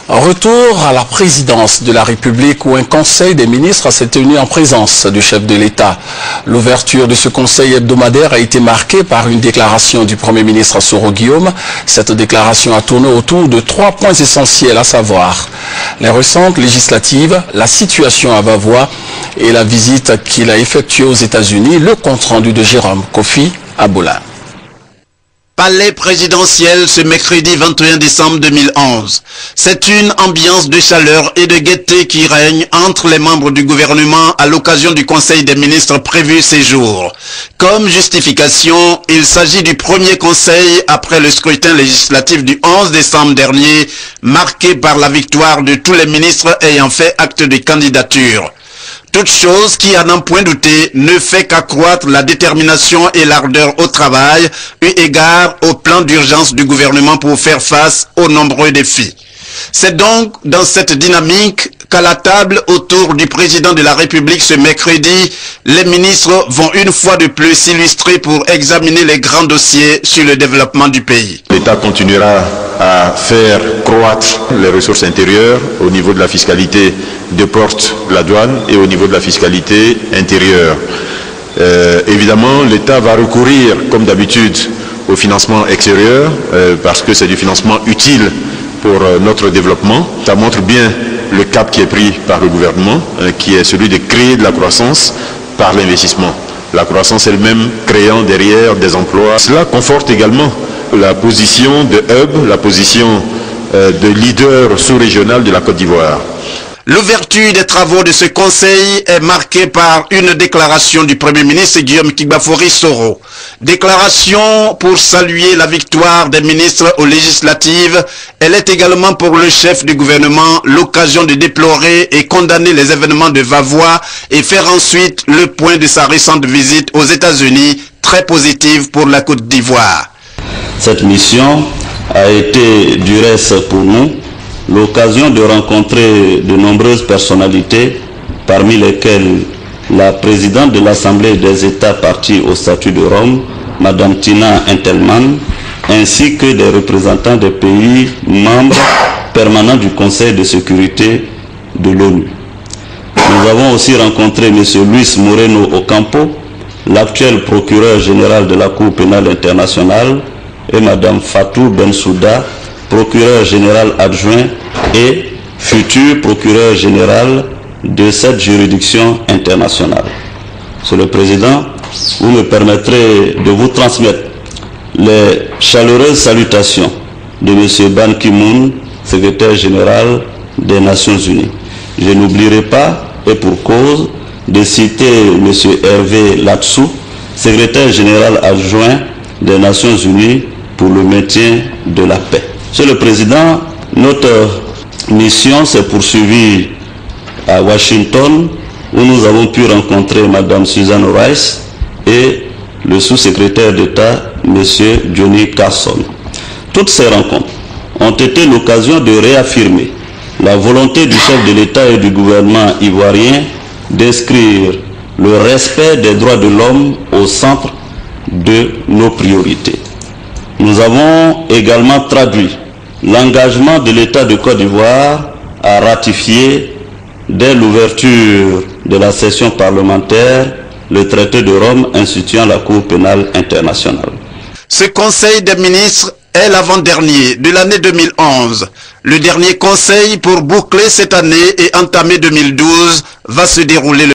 Retour à la présidence de la République où un conseil des ministres s'est tenu en présence du chef de l'État. L'ouverture de ce conseil hebdomadaire a été marquée par une déclaration du Premier ministre Soro Guillaume. Cette déclaration a tourné autour de 3 points essentiels, à savoir les récentes législatives, la situation à Vavois et la visite qu'il a effectuée aux États-Unis, le compte-rendu de Jérôme Kofi Aboula. Palais présidentiel ce mercredi 21 décembre 2011. C'est une ambiance de chaleur et de gaieté qui règne entre les membres du gouvernement à l'occasion du Conseil des ministres prévu ces jours. Comme justification, il s'agit du premier conseil après le scrutin législatif du 11 décembre dernier, marqué par la victoire de tous les ministres ayant fait acte de candidature. Toute chose qui, à n'en point douter, ne fait qu'accroître la détermination et l'ardeur au travail, eu égard au plan d'urgence du gouvernement pour faire face aux nombreux défis. C'est donc dans cette dynamique qu'à la table autour du président de la République ce mercredi, les ministres vont une fois de plus s'illustrer pour examiner les grands dossiers sur le développement du pays. L'État continuera à faire croître les ressources intérieures au niveau de la fiscalité des portes de la douane et au niveau de la fiscalité intérieure. Évidemment, l'État va recourir, comme d'habitude, au financement extérieur parce que c'est du financement utile pour notre développement. Ça montre bien le cap qui est pris par le gouvernement, qui est celui de créer de la croissance par l'investissement. La croissance elle-même créant derrière des emplois. Cela conforte également la position de hub, la position de leader sous-régional de la Côte d'Ivoire. L'ouverture des travaux de ce conseil est marquée par une déclaration du Premier ministre Guillaume Kigbafori Soro. Déclaration pour saluer la victoire des ministres aux législatives. Elle est également pour le chef du gouvernement l'occasion de déplorer et condamner les événements de Vavois et faire ensuite le point de sa récente visite aux États-Unis, très positive pour la Côte d'Ivoire. Cette mission a été du reste pour nous l'occasion de rencontrer de nombreuses personnalités, parmi lesquelles la présidente de l'Assemblée des États partis au statut de Rome, Mme Tina Entelman, ainsi que des représentants des pays membres permanents du Conseil de sécurité de l'ONU. Nous avons aussi rencontré M. Luis Moreno Ocampo, l'actuel procureur général de la Cour pénale internationale, et Mme Fatou Bensouda, procureur général adjoint et futur procureur général de cette juridiction internationale. Monsieur le Président, vous me permettrez de vous transmettre les chaleureuses salutations de M. Ban Ki-moon, secrétaire général des Nations Unies. Je n'oublierai pas, et pour cause, de citer M. Hervé Latsou, secrétaire général adjoint des Nations Unies pour le maintien de la paix. Monsieur le Président, notre mission s'est poursuivie à Washington où nous avons pu rencontrer Mme Susan Rice et le sous-secrétaire d'État, M. Johnny Carson. Toutes ces rencontres ont été l'occasion de réaffirmer la volonté du chef de l'État et du gouvernement ivoirien d'inscrire le respect des droits de l'homme au centre de nos priorités. Nous avons également traduit l'engagement de l'État de Côte d'Ivoire à ratifier dès l'ouverture de la session parlementaire le traité de Rome instituant la Cour pénale internationale. Ce Conseil des ministres est l'avant-dernier de l'année 2011. Le dernier conseil pour boucler cette année et entamer 2012 va se dérouler le